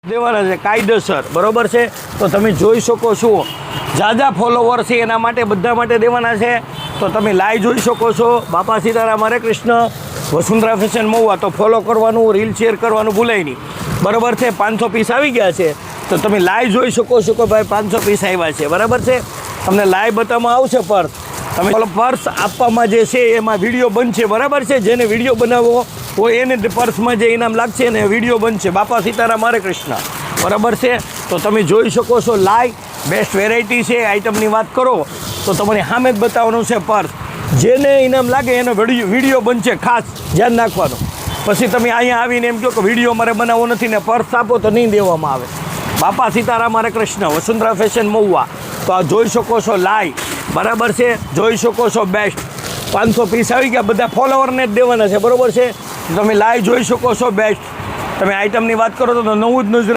દેવાના છે કાયદેસર, બરોબર છે? તો તમે જોઈ શકો છો જાજા ફોલોવર છે એના માટે બધા માટે દેવાના છે. તો તમે લાઈવ જોઈ શકો છો. બાપા સીતારામ, હરે કૃષ્ણ, વસુંધરા ફેશન મહુવા. તો ફોલો કરવાનું, રીલ શેર કરવાનું ભૂલાય નહીં, બરાબર છે? 500 પીસ આવી ગયા છે તો તમે લાઈવ જોઈ શકો છો કે ભાઈ 500 પીસ આવ્યા છે, બરાબર છે? તમને લાઈવ બતાવવામાં આવશે પર્સ. તમે પર્સ આપવામાં જે છે એમાં વિડીયો બનશે, બરાબર છે? જેને વિડીયો બનાવવો હોય એને પર્સમાં જે ઇનામ લાગશે ને વિડીયો બનશે. બાપા સીતારામ, હરે કૃષ્ણ, બરાબર છે? તો તમે જોઈ શકો છો લાઈવ. બેસ્ટ વેરાયટી છે. આઈટમની વાત કરો તો તમારી સામે જ બતાવવાનું છે પર્સ. જેને ઇનામ લાગે એનો વિડીયો બનશે, ખાસ ધ્યાન રાખવાનું. પછી તમે અહીંયા આવીને એમ કહો કે વિડીયો મારે બનાવવો નથી ને પર્સ આપો તો નહીં દેવામાં આવે. બાપા સીતારામ, હરે કૃષ્ણ, વસુંધરા ફેશન મહુવા. તો આ જોઈ શકો છો લાઈવ, બરાબર છે? જોઈ શકો છો બેસ્ટ. 500 પીસ આવી ગયા, બધા ફોલોવરને જ દેવાના છે, બરાબર છે? તમે લાઈવ જોઈ શકો છો બેસ્ટ. તમે આઈટમની વાત કરો તો નવું જ નજર